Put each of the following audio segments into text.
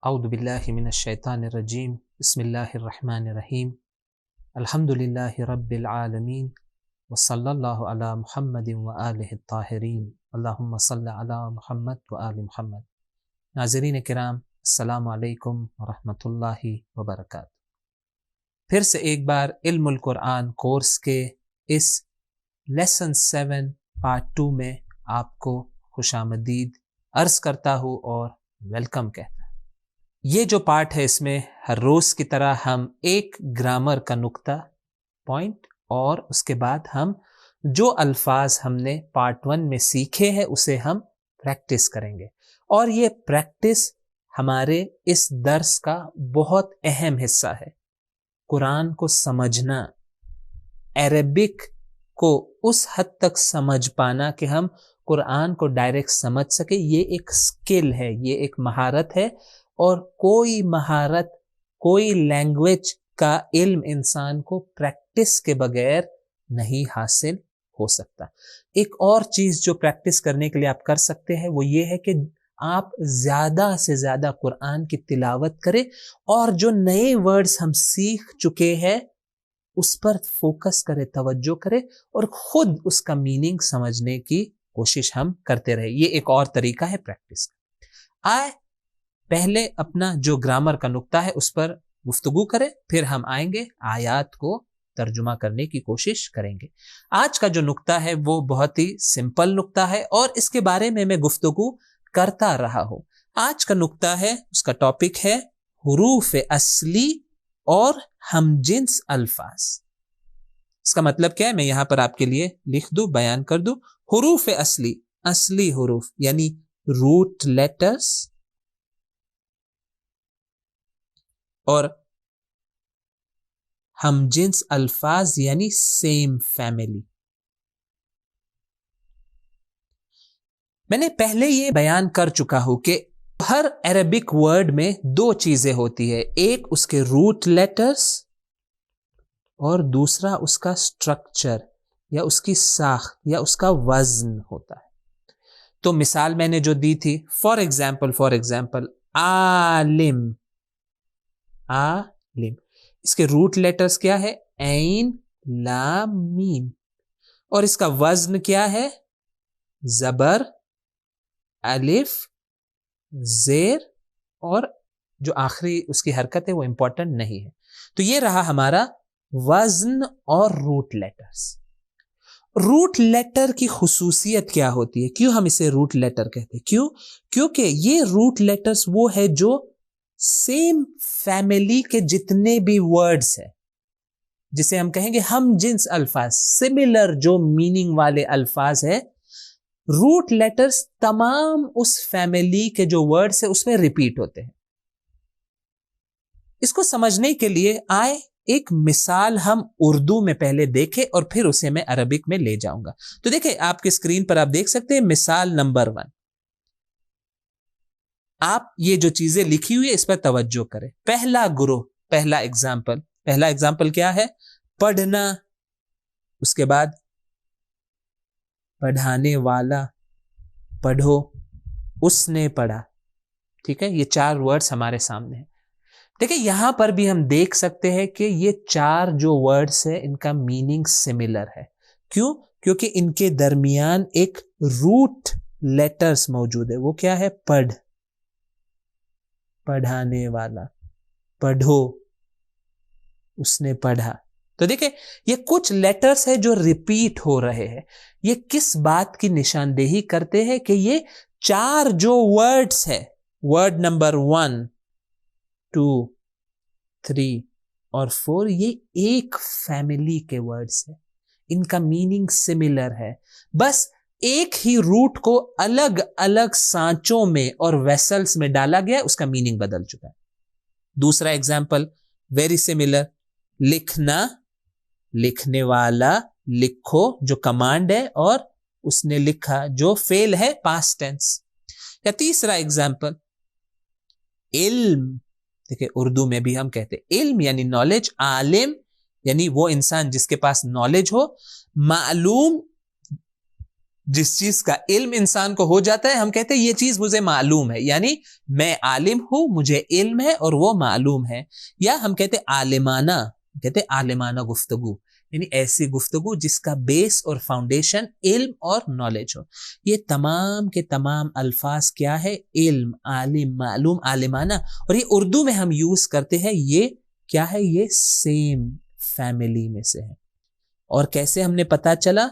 اعوذ باللہ من الشیطان الرجیم بسم اللہ الرحمن الرحیم الحمد للہ رب العالمین وصلی اللہ علی محمد وآلہ الطاہرین اللہم صلی علی محمد وآل محمد۔ ناظرین کرام، السلام علیکم ورحمۃ اللہ وبرکاتہ۔ پھر سے ایک بار علم القرآن کورس کے اس لیسن 7 پارٹ 2 میں آپ کو خوش آمدید عرض کرتا ہوں اور ویلکم کہتا ہوں۔ یہ جو پارٹ ہے اس میں ہر روز کی طرح ہم ایک گرامر کا نقطہ پوائنٹ اور اس کے بعد ہم جو الفاظ ہم نے پارٹ 1 میں سیکھے ہیں اسے ہم پریکٹس کریں گے، اور یہ پریکٹس ہمارے اس درس کا بہت اہم حصہ ہے۔ قرآن کو سمجھنا، عربک کو اس حد تک سمجھ پانا کہ ہم قرآن کو ڈائریکٹ سمجھ سکے، یہ ایک سکل ہے، یہ ایک مہارت ہے، اور کوئی مہارت، کوئی لینگویج کا علم انسان کو پریکٹس کے بغیر نہیں حاصل ہو سکتا۔ ایک اور چیز جو پریکٹس کرنے کے لیے آپ کر سکتے ہیں وہ یہ ہے کہ آپ زیادہ سے زیادہ قرآن کی تلاوت کریں، اور جو نئے ورڈز ہم سیکھ چکے ہیں اس پر فوکس کریں، توجہ کریں، اور خود اس کا میننگ سمجھنے کی کوشش ہم کرتے رہے۔ یہ ایک اور طریقہ ہے پریکٹس۔ پہلے اپنا جو گرامر کا نقطہ ہے اس پر گفتگو کریں، پھر ہم آئیں گے آیات کو ترجمہ کرنے کی کوشش کریں گے۔ آج کا جو نقطہ ہے وہ بہت ہی سمپل نقطہ ہے، اور اس کے بارے میں گفتگو کرتا رہا ہوں۔ آج کا نقطہ ہے، اس کا ٹاپک ہے حروف اصلی اور ہم جنس الفاظ۔ اس کا مطلب کیا ہے میں یہاں پر آپ کے لیے لکھ دوں، بیان کر دوں۔ حروف اصلی، اصلی حروف یعنی روٹ لیٹرز، اور ہم جنس الفاظ یعنی سیم فیملی۔ میں نے پہلے یہ بیان کر چکا ہوں کہ ہر عربک ورڈ میں دو چیزیں ہوتی ہے، ایک اس کے روٹ لیٹرز اور دوسرا اس کا سٹرکچر یا اس کی ساخت یا اس کا وزن ہوتا ہے۔ تو مثال میں نے جو دی تھی، فار ایگزامپل عالم، عالم، اس کے روٹ لیٹرز کیا ہے؟ عین، لام، میم، اور اس کا وزن کیا ہے؟ زبر، الف، زیر، اور جو آخری اس کی حرکت ہے وہ امپورٹنٹ نہیں ہے۔ تو یہ رہا ہمارا وزن اور روٹ لیٹرز۔ روٹ لیٹر کی خصوصیت کیا ہوتی ہے؟ کیوں ہم اسے روٹ لیٹر کہتے ہیں؟ کیونکہ یہ روٹ لیٹرز وہ ہے جو سیم فیملی کے جتنے بھی ورڈز ہیں، جسے ہم کہیں گے ہم جنس الفاظ، سملر جو میننگ والے الفاظ ہیں، روٹ لیٹرز تمام اس فیملی کے جو ورڈز ہیں اس میں ریپیٹ ہوتے ہیں۔ اس کو سمجھنے کے لیے آئے ایک مثال ہم اردو میں پہلے دیکھیں اور پھر اسے میں عربک میں لے جاؤں گا۔ تو دیکھیں آپ کی اسکرین پر آپ دیکھ سکتے ہیں مثال نمبر 1۔ آپ یہ جو چیزیں لکھی ہوئی ہے اس پر توجہ کریں۔ پہلا گروہ، پہلا ایگزامپل کیا ہے؟ پڑھنا، اس کے بعد پڑھانے والا، پڑھو، اس نے پڑھا، ٹھیک ہے؟ یہ 4 ورڈز ہمارے سامنے ہیں۔ دیکھیں یہاں پر بھی ہم دیکھ سکتے ہیں کہ یہ 4 جو ورڈز ہیں ان کا میننگ سملر ہے۔ کیونکہ ان کے درمیان ایک روٹ لیٹرز موجود ہے۔ وہ کیا ہے؟ پڑھ، پڑھانے والا، پڑھو، اس نے پڑھا۔ تو دیکھیں یہ کچھ لیٹرز ہیں جو ریپیٹ ہو رہے ہیں۔ یہ کس بات کی نشاندہی کرتے ہیں؟ کہ یہ 4 جو ورڈز ہیں، ورڈ نمبر 1، 2، 3 اور 4، یہ ایک فیملی کے ورڈز ہیں، ان کا میننگ سملر ہے، بس ایک ہی روٹ کو الگ الگ سانچوں میں اور ویسلز میں ڈالا گیا، اس کا میننگ بدل چکا ہے۔ دوسرا ایگزامپل ویری سملر، لکھنا، لکھنے والا، لکھو جو کمانڈ ہے، اور اس نے لکھا جو فعل ہے، پاسٹ ٹینس۔ یا تیسرا ایگزامپل علم، دیکھیں اردو میں بھی ہم کہتے ہیں علم یعنی نالج، عالم یعنی وہ انسان جس کے پاس نالج ہو، معلوم جس چیز کا علم انسان کو ہو جاتا ہے ہم کہتے ہیں یہ چیز مجھے معلوم ہے، یعنی میں عالم ہوں، مجھے علم ہے اور وہ معلوم ہے. یا ہم کہتے عالمانہ گفتگو، یعنی ایسی گفتگو جس کا بیس اور فاؤنڈیشن علم اور نالج ہو. یہ تمام کے تمام الفاظ کیا ہے؟ علم، عالم، معلوم، عالمانہ. اور یہ اردو میں ہم یوز کرتے ہیں، یہ کیا ہے؟ یہ سیم فیملی میں سے ہے. اور کیسے ہم نے پتا چلا؟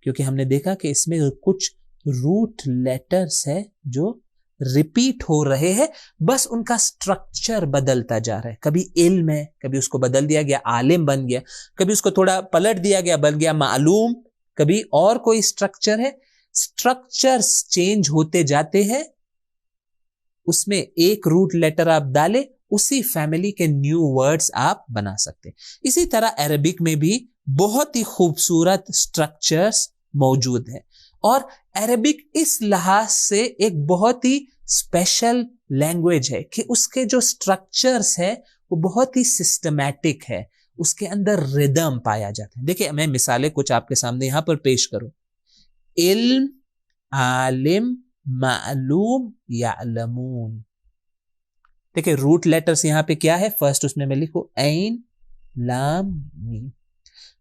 کیونکہ ہم نے دیکھا کہ اس میں کچھ روٹ لیٹرز ہے جو ریپیٹ ہو رہے ہیں، بس ان کا سٹرکچر بدلتا جا رہا ہے. کبھی علم ہے، کبھی اس کو بدل دیا گیا عالم بن گیا، کبھی اس کو تھوڑا پلٹ دیا گیا بن گیا معلوم، کبھی اور کوئی سٹرکچر ہے. سٹرکچرز چینج ہوتے جاتے ہیں، اس میں ایک روٹ لیٹر آپ ڈالیں، اسی فیملی کے نیو ورڈز آپ بنا سکتے. اسی طرح عربک میں بھی بہت ہی خوبصورت سٹرکچرز موجود ہیں. اور عربک اس لحاظ سے ایک بہت ہی اسپیشل لینگویج ہے کہ اس کے جو سٹرکچرز ہے وہ بہت ہی سسٹمیٹک ہے، اس کے اندر ردم پایا جاتا ہے. دیکھیں میں مثالیں کچھ آپ کے سامنے یہاں پر پیش کروں. علم، عالم، معلوم، یعلمون. دیکھیں روٹ لیٹرز یہاں پہ کیا ہے؟ فرسٹ اس میں لکھوں عین، لام، میم.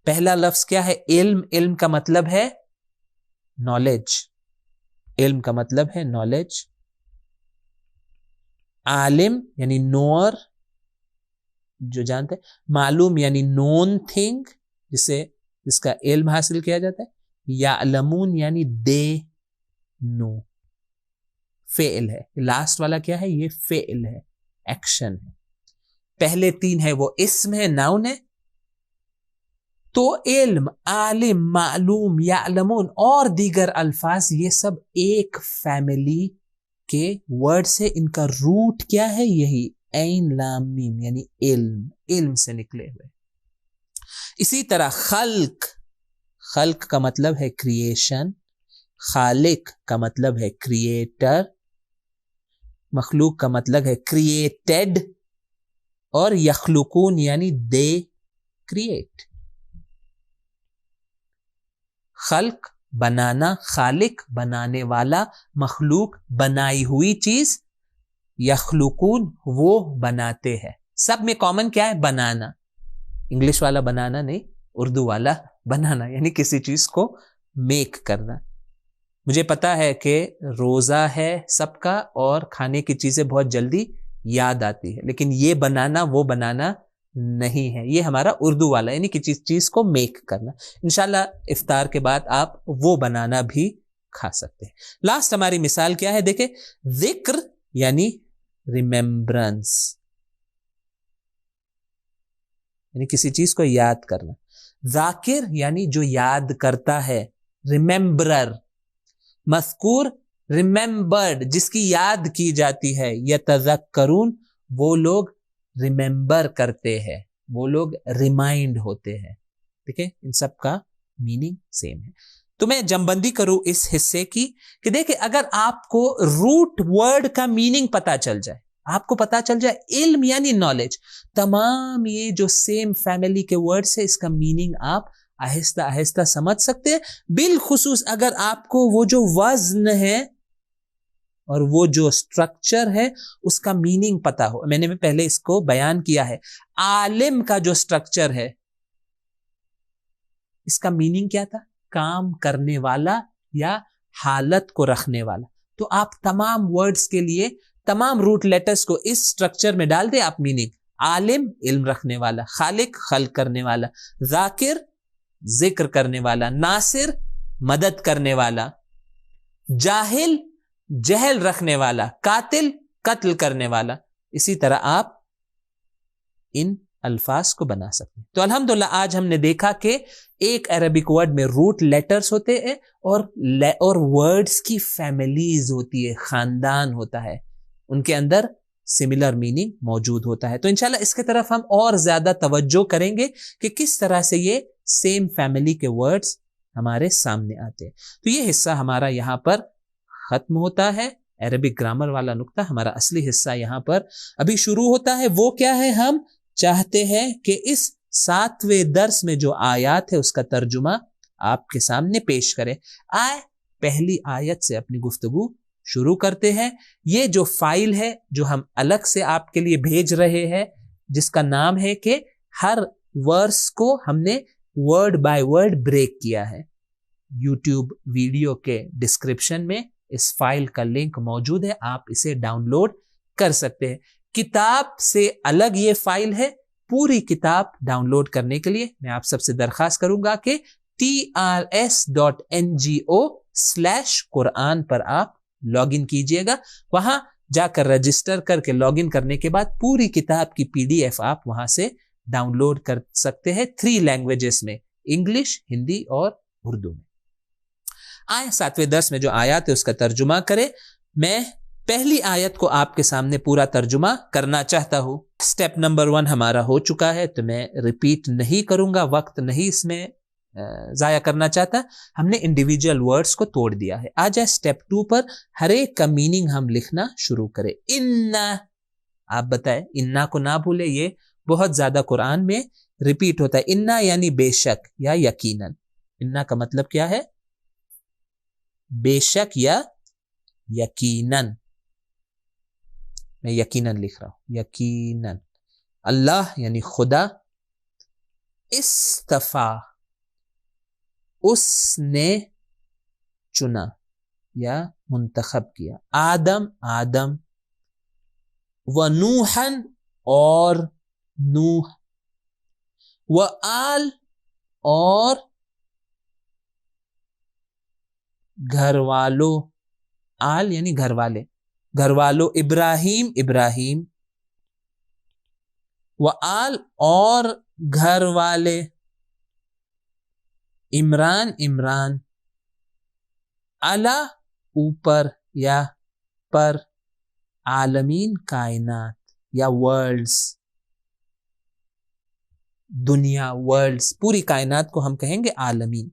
پہلا لفظ کیا ہے؟ علم. علم کا مطلب ہے نالج، علم کا مطلب ہے نالج. عالم یعنی نوئر، جو جانتے ہیں. معلوم یعنی نون تھنگ، جس کا علم حاصل کیا جاتا ہے. یعلمون یعنی دے نو. فعل ہے، لاسٹ والا کیا ہے؟ یہ فعل ہے، ایکشن ہے. پہلے تین ہے وہ اسم ہے، ناؤن ہے. تو علم، عالم، معلوم، یعلمون اور دیگر الفاظ یہ سب ایک فیملی کے ورڈز ہے. ان کا روٹ کیا ہے؟ یہی عین لام میم یعنی علم، علم سے نکلے ہوئے. اسی طرح خلق، خلق کا مطلب ہے کریشن، خالق کا مطلب ہے کریٹر، مخلوق کا مطلب ہے کریٹڈ، اور یخلقون یعنی دے کریٹ. خلق بنانا، خالق بنانے والا، مخلوق بنائی ہوئی چیز، یخلقون وہ بناتے ہیں. سب میں کامن کیا ہے؟ بنانا. انگلش والا بنانا نہیں، اردو والا بنانا، یعنی کسی چیز کو میک کرنا. مجھے پتا ہے کہ روزہ ہے سب کا اور کھانے کی چیزیں بہت جلدی یاد آتی ہے، لیکن یہ بنانا وہ بنانا نہیں ہے، یہ ہمارا اردو والا، یعنی کہ چیز کو میک کرنا. انشاءاللہ افطار کے بعد آپ وہ بنانا بھی کھا سکتے ہیں. لاسٹ ہماری مثال کیا ہے؟ دیکھیں ذکر یعنی ریممبرنس، یعنی کسی چیز کو یاد کرنا. ذاکر یعنی جو یاد کرتا ہے، ریممبرر. مذکور ریممبرڈ، جس کی یاد کی جاتی ہے. یتذکرون وہ لوگ ریممبر کرتے ہیں، وہ لوگ ریمائنڈ ہوتے ہیں. ٹھیک ہے، ان سب کا میننگ سیم ہے. تو میں جمبندی کروں اس حصے کی کہ دیکھیں اگر آپ کو روٹ ورڈ کا میننگ پتا چل جائے، آپ کو پتا چل جائے علم یعنی نالج، تمام یہ جو سیم فیملی کے ورڈز ہے اس کا میننگ آپ آہستہ آہستہ سمجھ سکتے ہیں. بالخصوص اگر آپ کو وہ جو وزن ہے اور وہ جو سٹرکچر ہے اس کا میننگ پتا ہو. میں نے پہلے اس کو بیان کیا ہے. عالم کا جو سٹرکچر ہے اس کا میننگ کیا تھا؟ کام کرنے والا یا حالت کو رکھنے والا. تو آپ تمام ورڈز کے لیے تمام روٹ لیٹرز کو اس سٹرکچر میں ڈال دیں. آپ میننگ عالم علم رکھنے والا، خالق خلق کرنے والا، ذاکر ذکر کرنے والا، ناصر مدد کرنے والا، جاہل جہل رکھنے والا، قاتل قتل کرنے والا. اسی طرح آپ ان الفاظ کو بنا سکتے ہیں. تو الحمدللہ آج ہم نے دیکھا کہ ایک عربک ورڈ میں روٹ لیٹرز ہوتے ہیں اور ورڈز کی فیملیز ہوتی ہے، خاندان ہوتا ہے، ان کے اندر سملر میننگ موجود ہوتا ہے. تو انشاءاللہ اس کی طرف ہم اور زیادہ توجہ کریں گے کہ کس طرح سے یہ سیم فیملی کے ورڈز ہمارے سامنے آتے ہیں. تو یہ حصہ ہمارا یہاں پر ختم ہوتا ہے. عربک گرامر والا نقطہ ہمارا اصلی حصہ یہاں پر ابھی شروع ہوتا ہے. وہ کیا ہے؟ ہم چاہتے ہیں کہ اس 7ویں درس میں جو آیات ہے اس کا ترجمہ آپ کے سامنے پیش کریں. آئے پہلی آیت سے اپنی گفتگو شروع کرتے ہیں. یہ جو فائل ہے جو ہم الگ سے آپ کے لیے بھیج رہے ہیں, جس کا نام ہے کہ ہر ورس کو ہم نے ورڈ بائی ورڈ بریک کیا ہے, یوٹیوب ویڈیو کے ڈسکرپشن میں اس فائل کا لنک موجود ہے, آپ اسے ڈاؤن لوڈ کر سکتے ہیں. کتاب سے الگ یہ فائل ہے. پوری کتاب ڈاؤن لوڈ کرنے کے لیے میں آپ سب سے درخواست کروں گا کہ trs.ngo/Quran پر آپ لاگ ان کیجئے گا. وہاں جا کر رجسٹر کر کے لاگ ان کرنے کے بعد پوری کتاب کی PDF آپ وہاں سے ڈاؤن لوڈ کر سکتے ہیں 3 لینگویجز میں, انگلش, ہندی اور اردو میں. آئیں 7ویں درس میں جو آیات ہے اس کا ترجمہ کریں. میں پہلی آیت کو آپ کے سامنے پورا ترجمہ کرنا چاہتا ہوں. سٹیپ نمبر 1 ہمارا ہو چکا ہے تو میں ریپیٹ نہیں کروں گا, وقت نہیں اس میں ضائع کرنا چاہتا. ہم نے انڈیویجول ورڈز کو توڑ دیا ہے. آ جائے سٹیپ 2 پر, ہر ایک کا میننگ ہم لکھنا شروع کریں. انا, آپ بتائیں, انا کو نہ بھولے, یہ بہت زیادہ قرآن میں ریپیٹ ہوتا ہے. انا یعنی بے شک یا یقیناً. انا کا مطلب کیا ہے؟ بے شک یا یقیناً. میں یقیناً لکھ رہا ہوں, یقیناً. اللہ یعنی خدا, استفا اس نے چنا یا منتخب کیا, آدم, ونوحن اور نوح, وآل اور گھر والوں, آل یعنی گھر والے, گھر والوں, ابراہیم, وآل اور گھر والے, عمران, علی اوپر یا پر, عالمین کائنات یا ورلڈز, دنیا, ورلڈز, پوری کائنات کو ہم کہیں گے عالمین.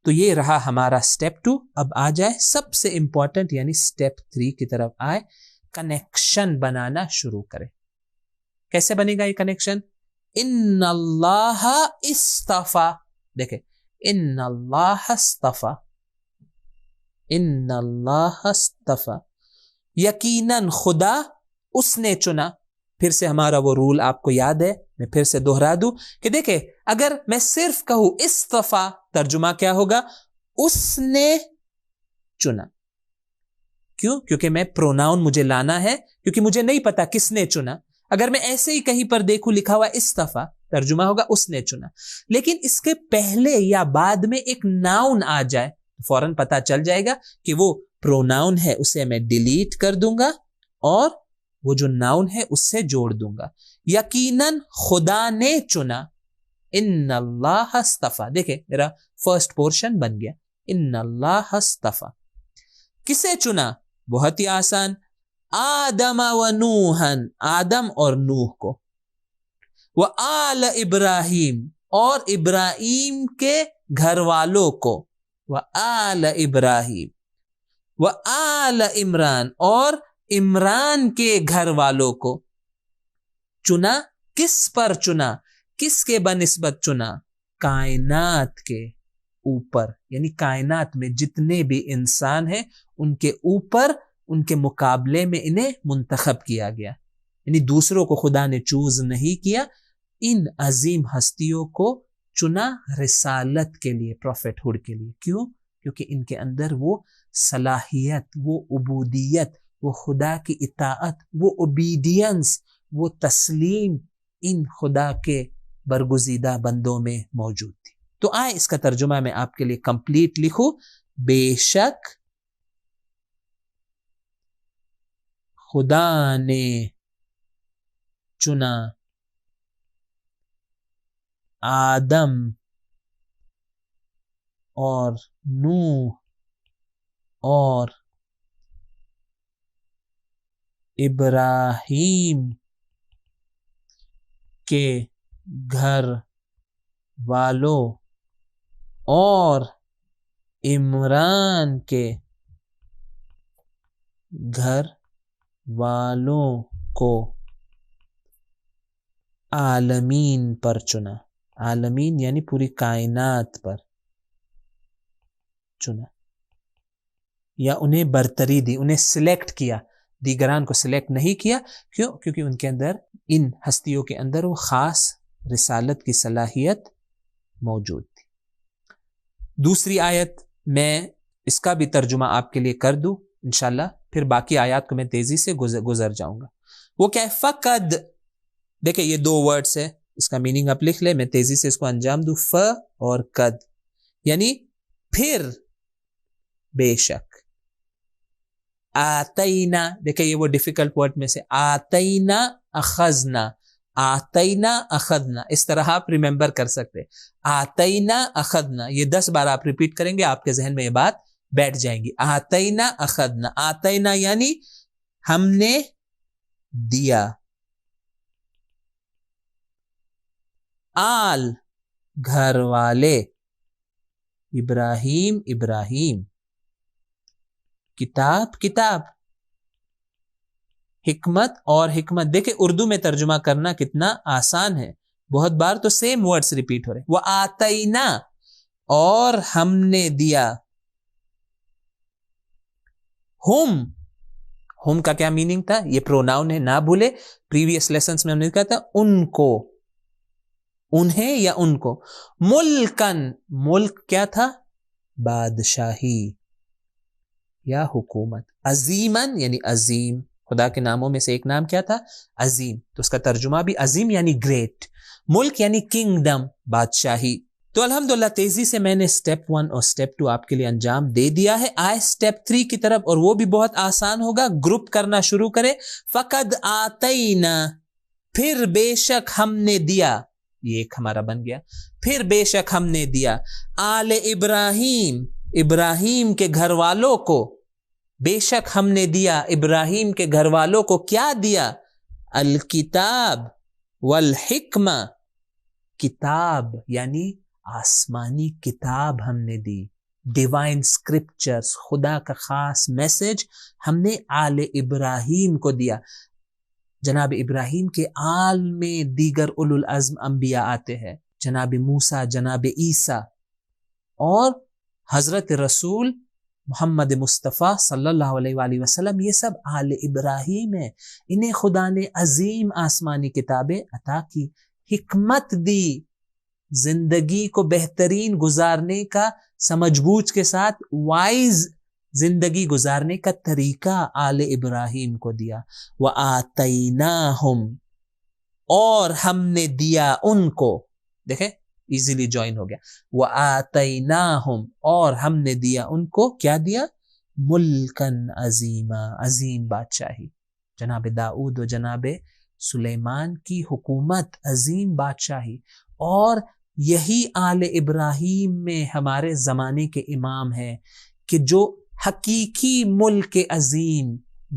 تو یہ رہا ہمارا سٹیپ 2. اب آ جائے سب سے امپورٹنٹ یعنی سٹیپ 3 کی طرف آئے. کنیکشن بنانا شروع کرے. کیسے بنے گا یہ کنیکشن؟ ان اللہ استفا, دیکھیں, ان اللہ استفا, ان اللہ استفا, یقیناً خدا اس نے چنا. پھر سے ہمارا وہ رول آپ کو یاد ہے, میں پھر سے دوہرا دوں کہ دیکھیں, اگر میں صرف کہوں استفا, ترجمہ کیا ہوگا؟ اس نے چنا. کیوں؟ کیونکہ میں پروناؤن مجھے لانا ہے, کیونکہ مجھے نہیں پتا کس نے چنا. اگر میں ایسے ہی کہیں پر دیکھوں لکھا ہوا استفا, ترجمہ ہوگا اس نے چنا. لیکن اس کے پہلے یا بعد میں ایک ناؤن آ جائے فوراً پتا چل جائے گا کہ وہ پروناؤن ہے, اسے میں ڈیلیٹ کر دوں گا اور وہ جو ناؤن ہے اس سے جوڑ دوں گا. یقیناً خدا نے چنا, ان اللہ استفا. دیکھیں میرا فرسٹ پورشن بن گیا, ان اللہ استفا. کسے چنا؟ بہت ہی آسان, آدم و نوحن, آدم اور نوح کو, وآل ابراہیم اور ابراہیم کے گھر والوں کو, وآل ابراہیم, وآل عمران اور عمران کے گھر والوں کو. چنا کس پر چنا؟ کس کے بنسبت چنا؟ کائنات کے اوپر, یعنی کائنات میں جتنے بھی انسان ہیں ان کے اوپر, ان کے مقابلے میں انہیں منتخب کیا گیا. یعنی دوسروں کو خدا نے چوز نہیں کیا, ان عظیم ہستیوں کو چنا رسالت کے لیے, پروفیٹ ہوڈ کے لیے. کیوں؟ کیونکہ ان کے اندر وہ صلاحیت, وہ عبودیت, وہ خدا کی اطاعت, وہ اوبیڈینس, وہ تسلیم ان خدا کے برگزیدہ بندوں میں موجود تھی. تو آئے اس کا ترجمہ میں آپ کے لیے کمپلیٹ لکھوں. بے شک خدا نے چنا آدم اور نوح اور ابراہیم کے گھر والوں اور عمران کے گھر والوں کو عالمین پر چنا. عالمین یعنی پوری کائنات پر چنا. یا انہیں برتری دی, انہیں سلیکٹ کیا, دیگران کو سلیکٹ نہیں کیا. کیوں؟ کیونکہ ان کے اندر, ان ہستیوں کے اندر وہ خاص رسالت کی صلاحیت موجود تھی. دوسری آیت میں اس کا بھی ترجمہ آپ کے لیے کر دوں انشاءاللہ, پھر باقی آیات کو میں تیزی سے گزر جاؤں گا. وہ کیا ہے؟ فقد. دیکھیں یہ دو ورڈز ہے, اس کا میننگ آپ لکھ لیں, میں تیزی سے اس کو انجام دوں. ف اور قد, یعنی پھر بے شک. آتینا, دیکھیں یہ وہ ڈیفیکلٹ ورڈ میں سے, آتینا اخذنا, آتینا اخذنا, اس طرح آپ ریممبر کر سکتے. آتینا اخذنا, یہ 10 بار آپ ریپیٹ کریں گے, آپ کے ذہن میں یہ بات بیٹھ جائیں گی. آتینا اخذنا, آتینا یعنی ہم نے دیا. آل گھر والے, ابراہیم ابراہیم, کتاب کتاب, حکمت اور حکمت. دیکھیں اردو میں ترجمہ کرنا کتنا آسان ہے, بہت بار تو سیم ورڈز ریپیٹ ہو رہے. وہ آتینا, اور ہم نے دیا. ہم کا کیا میننگ تھا؟ یہ پروناؤن ہے, نہ بھولے, پریویس لیسنز میں ہم نے کہا تھا ان کو, انہیں یا ان کو. ملکن, ملک کیا تھا؟ بادشاہی یا حکومت. عظیمن یعنی عظیم, خدا کے ناموں میں سے ایک نام کیا تھا؟ عظیم, تو اس کا ترجمہ بھی عظیم یعنی گریٹ. ملک یعنی کنگڈم, بادشاہی. تو الحمدللہ تیزی سے میں نے سٹیپ 1 اور سٹیپ 2 آپ کے لیے انجام دے دیا ہے. آئے سٹیپ 3 کی طرف, اور وہ بھی بہت آسان ہوگا. گروپ کرنا شروع کرے. فقد آتینا, پھر بے شک ہم نے دیا, یہ ایک ہمارا بن گیا. پھر بے شک ہم نے دیا. آل ابراہیم, ابراہیم کے گھر والوں کو, بے شک ہم نے دیا ابراہیم کے گھر والوں کو. کیا دیا؟ الکتاب والحکمہ, کتاب یعنی آسمانی کتاب ہم نے دی. ڈیوائن اسکرپچرز, خدا کا خاص میسج ہم نے آل ابراہیم کو دیا. جناب ابراہیم کے آل میں دیگر اولو العزم انبیاء آتے ہیں, جناب موسیٰ, جناب عیسیٰ, اور حضرت رسول محمد مصطفیٰ صلی اللہ علیہ وآلہ وسلم. یہ سب آل ابراہیم ہیں. انہیں خدا نے عظیم آسمانی کتابیں عطا کی, حکمت دی, زندگی کو بہترین گزارنے کا, سمجھ بوجھ کے ساتھ وائز زندگی گزارنے کا طریقہ آل ابراہیم کو دیا. وَآتَيْنَاهُمْ, اور ہم نے دیا ان کو. دیکھیں ایزیلی جوائن ہو گیا. وَآتَيْنَاهُمْ, اور ہم نے دیا ان کو. کیا دیا؟ ملکن عظیما, عظیم بادشاہی. جناب داؤد و جناب سلیمان کی حکومت, عظیم بادشاہی. اور یہی آل ابراہیم میں ہمارے زمانے کے امام ہیں کہ جو حقیقی ملک عظیم,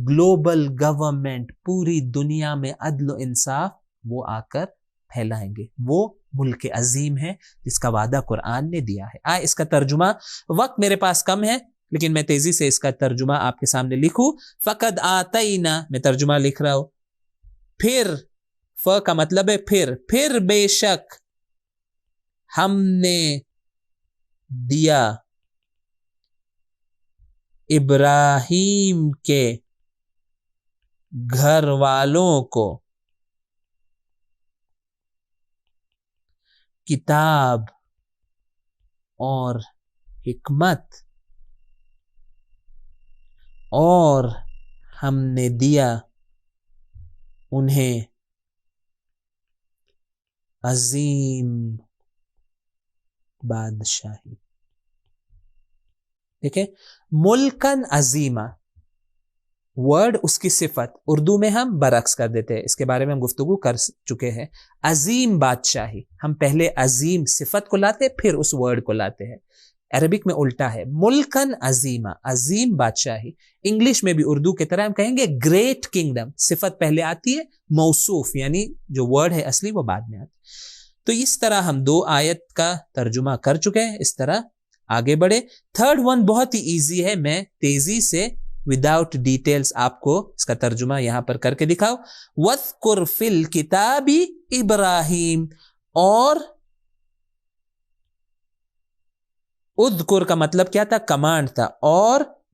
گلوبل گورنمنٹ, پوری دنیا میں عدل و انصاف وہ آ کر پھیلائیں گے. وہ ملک عظیم ہے جس کا وعدہ قرآن نے دیا ہے. اس کا ترجمہ, وقت میرے پاس کم ہے لیکن میں تیزی سے اس کا ترجمہ آپ کے سامنے لکھوں. فقد آتینا, میں ترجمہ لکھ رہا ہوں. پھر, ف کا مطلب ہے پھر بے شک ہم نے دیا ابراہیم کے گھر والوں کو کتاب اور حکمت, اور ہم نے دیا انہیں عظیم بادشاہی. ٹھیک ہے, ملکن عظیمہ ورڈ اس کی صفت, اردو میں ہم برعکس کر دیتے ہیں, اس کے بارے میں ہم گفتگو کر چکے ہیں. عظیم بادشاہی, ہم پہلے عظیم صفت کو لاتے پھر اس ورڈ کو لاتے ہیں. عربک میں الٹا ہے, ملکن عظیمہ, عظیم بادشاہی. انگلش میں بھی اردو کی طرح ہم کہیں گے گریٹ کنگڈم, صفت پہلے آتی ہے, موصوف یعنی جو ورڈ ہے اصلی وہ بعد میں آتی. تو اس طرح ہم 2 آیت کا ترجمہ کر چکے ہیں. اس طرح آگے بڑھے. تھرڈ ون بہت ہی ایزی ہے, میں تیزی سے وداؤٹ ڈیٹیلز آپ کو اس کا ترجمہ یہاں پر کر کے دکھاؤ. وَاذْكُرْ فِي الْكِتَابِ ابراہیم, اور اذکر کا مطلب کیا تھا؟ کمانڈ تھا. اور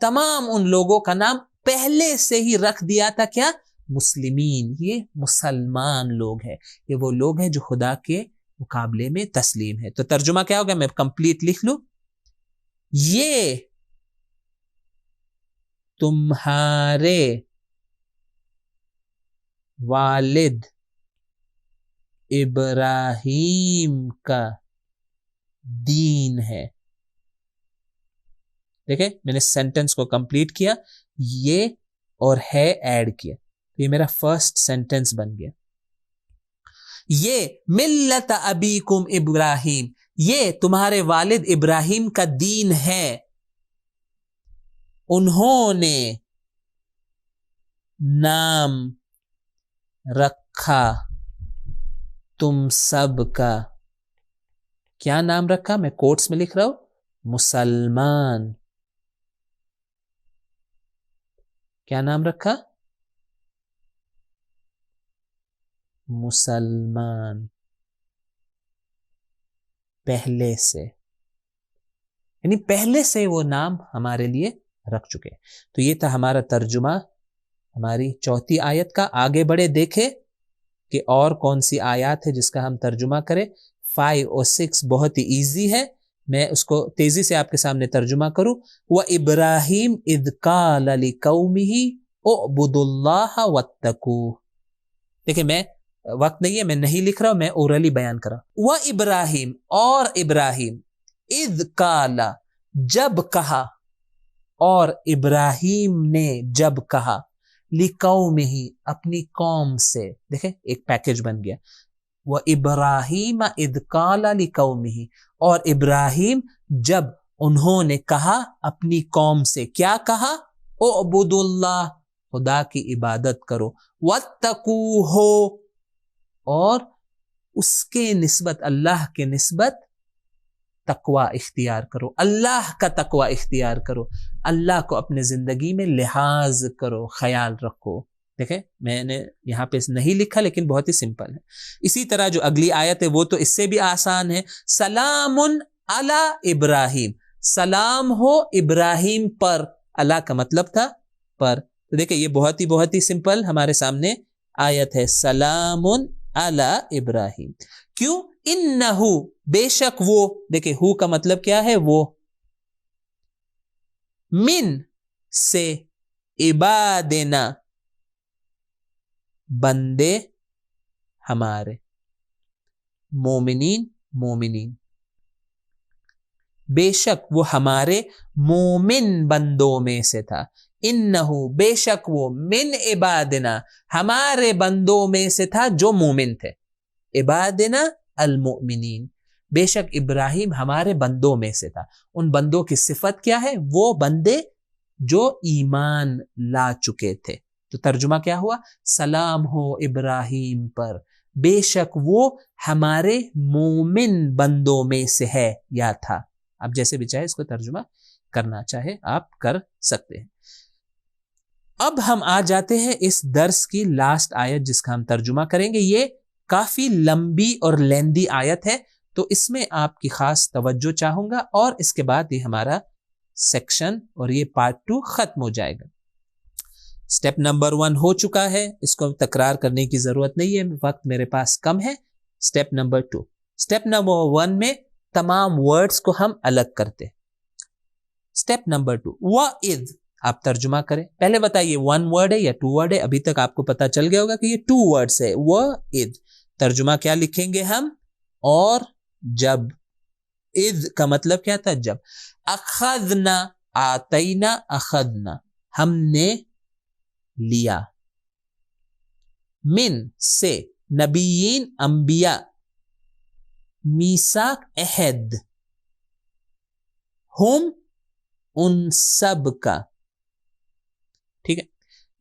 تمام ان لوگوں کا نام پہلے سے ہی رکھ دیا تھا کیا؟ مسلمین. یہ مسلمان لوگ ہیں, یہ وہ لوگ ہیں جو خدا کے مقابلے میں تسلیم ہے. تو ترجمہ کیا ہوگا؟ میں کمپلیٹ لکھ لوں. یہ تمہارے والد ابراہیم کا دین ہے. دیکھیں میں نے سینٹنس کو کمپلیٹ کیا, یہ اور ہے ایڈ کیا, تو یہ میرا فرسٹ سینٹنس بن گیا. یہ ملت ابیکم ابراہیم, یہ تمہارے والد ابراہیم کا دین ہے. انہوں نے نام رکھا تم سب کا, کیا نام رکھا؟ میں کوٹس میں لکھ رہا ہوں, مسلمان. کیا نام رکھا؟ مسلمان. پہلے سے, یعنی پہلے سے وہ نام ہمارے لیے رکھ چکے. تو یہ تھا ہمارا ترجمہ ہماری چوتھی آیت کا. آگے بڑھے دیکھے کہ اور کون سی آیات ہے جس کا ہم ترجمہ کریں. 5 اور 6 بہت ہی ایزی ہے, میں اس کو تیزی سے آپ کے سامنے ترجمہ کروں. وَإِبْرَاهِيمَ إِذْ قَالَ لِقَوْمِهِ اعْبُدُوا اللَّهَ وَاتَّقُوهُ. دیکھیں میں وقت نہیں ہے, میں نہیں لکھ رہا ہوں, میں اورلی بیان کر رہا ہوں. وَإِبْرَاهِيمَ, اور ابراہیم, اذ قال, جب کہا, اور ابراہیم نے جب کہا, لقومہ, اپنی قوم سے. دیکھیں ایک پیکج بن گیا. وَإِبْرَاهِيمَ اذ قال لقومہ, اور ابراہیم جب انہوں نے کہا اپنی قوم سے, کیا کہا؟ اعبدوا اللہ, خدا کی عبادت کرو. واتقوہ, اور اس کے نسبت, اللہ کے نسبت تقوی اختیار کرو, اللہ کا تقوی اختیار کرو, اللہ کو اپنے زندگی میں لحاظ کرو, خیال رکھو. دیکھیں میں نے یہاں پہ نہیں لکھا لیکن بہت ہی سمپل ہے. اسی طرح جو اگلی آیت ہے وہ تو اس سے بھی آسان ہے. سلام علی ابراہیم, سلام ہو ابراہیم پر. اللہ کا مطلب تھا پر. تو دیکھیں یہ بہت ہی سمپل ہمارے سامنے آیت ہے. سلام علی ابراہیم. کیوں؟ انہو, بے شک وہ. دیکھیں ہو کا مطلب کیا ہے؟ وہ. من, سے. عبادنا, بندے ہمارے. مومنین, مومنین. بے شک وہ ہمارے مومن بندوں میں سے تھا. انہو, بے شک وہ, من عبادنا, ہمارے بندوں میں سے تھا جو مومن تھے. عبادنا المؤمنین, بے شک ابراہیم ہمارے بندوں میں سے تھا. ان بندوں کی صفت کیا ہے؟ وہ بندے جو ایمان لا چکے تھے. تو ترجمہ کیا ہوا؟ سلام ہو ابراہیم پر, بے شک وہ ہمارے مومن بندوں میں سے ہے یا تھا. آپ جیسے بھی چاہے اس کو ترجمہ کرنا چاہے آپ کر سکتے ہیں. اب ہم آ جاتے ہیں اس درس کی لاسٹ آیت جس کا ہم ترجمہ کریں گے. یہ کافی لمبی اور لیندی آیت ہے, تو اس میں آپ کی خاص توجہ چاہوں گا, اور اس کے بعد یہ ہمارا سیکشن اور یہ پارٹ 2 ختم ہو جائے گا. سٹیپ نمبر 1 ہو چکا ہے, اس کو تکرار کرنے کی ضرورت نہیں ہے, وقت میرے پاس کم ہے. Step number 2. سٹیپ نمبر 1 میں تمام ورڈز کو ہم الگ کرتے. سٹیپ نمبر 2, وَإِذْ, آپ ترجمہ کریں. پہلے بتائیے 1 ورڈ ہے یا 2 ورڈ ہے؟ ابھی تک آپ کو پتا چل گیا ہوگا کہ یہ 2 ورڈز ہے. وَإِذْ, ترجمہ کیا لکھیں گے ہم؟ اور جب. اذ کا مطلب کیا تھا؟ جب. اخذنا, آتینا, اخذنا, ہم نے لیا. من, سے. نبیین, انبیاء. میثاق, عہد. ہم, ان سب کا. ٹھیک ہے,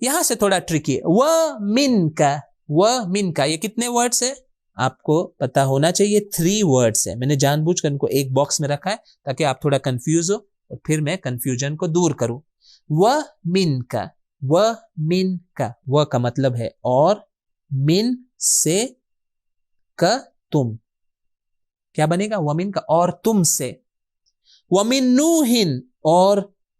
یہاں سے تھوڑا ٹرکی ہے. وَمِن کا, وَمِن کا, یہ کتنے ورڈز ہیں آپ کو پتا ہونا چاہیے؟ 3 ورڈز ہیں. میں نے جان بوجھ کر ان کو ایک باکس میں رکھا ہے تاکہ آپ تھوڑا کنفیوز ہو اور پھر میں کنفیوژن کو دور کروں. وَمِن کا, وَمِن کا, و کا مطلب ہے اور, من سے, کا تم. کیا بنے گا؟ وَمِن کا, اور تم سے. وَمِن نوح, اور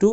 2।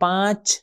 5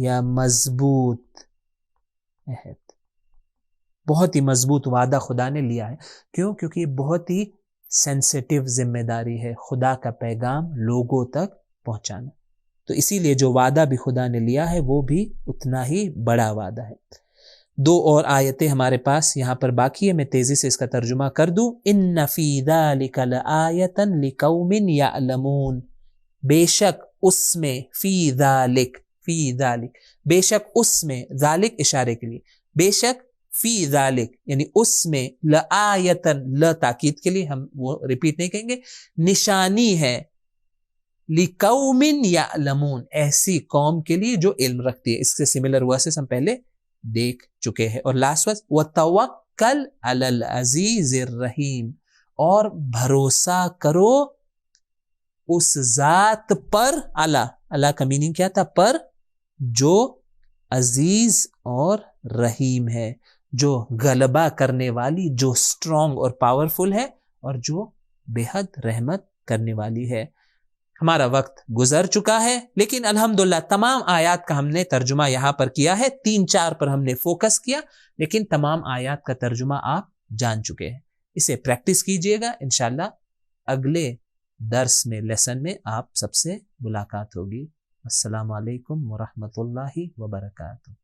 یا مضبوط عہد. بہت ہی مضبوط وعدہ خدا نے لیا ہے. کیوں؟ کیونکہ یہ بہت ہی سینسیٹیو ذمہ داری ہے خدا کا پیغام لوگوں تک پہنچانا. تو اسی لیے جو وعدہ بھی خدا نے لیا ہے وہ بھی اتنا ہی بڑا وعدہ ہے. 2 اور آیتیں ہمارے پاس یہاں پر باقی ہے، میں تیزی سے اس کا ترجمہ کر دوں. ان فی ذلک لآیۃ لقوم یعلمون، بے شک اس میں، فی ذالک، بے شک اس میں، ذالک اشارے کے لیے، بے شک فی ذالک یعنی اس میں، لآیتن، ل تاکید کے لیے، ہم وہ ریپیٹ نہیں کہیں گے، نشانی ہے، لقوم یعلمون، ایسی قوم کے لیے جو علم رکھتی ہے. اس سے سملر ورسز ہم پہلے دیکھ چکے ہیں. اور لاسٹ ورس وتوکل علی العزیز الرحیم، اور بھروسہ کرو اس ذات پر، اللہ کا میننگ کیا تھا؟ پر، جو عزیز اور رحیم ہے، جو غلبہ کرنے والی، جو اسٹرانگ اور پاورفل ہے، اور جو بے حد رحمت کرنے والی ہے. ہمارا وقت گزر چکا ہے، لیکن الحمدللہ تمام آیات کا ہم نے ترجمہ یہاں پر کیا ہے. 3-4 پر ہم نے فوکس کیا، لیکن تمام آیات کا ترجمہ آپ جان چکے ہیں. اسے پریکٹس کیجئے گا، انشاءاللہ اگلے درس میں، لیسن میں آپ سب سے ملاقات ہوگی. السلام علیکم ورحمۃ اللہ وبرکاتہ.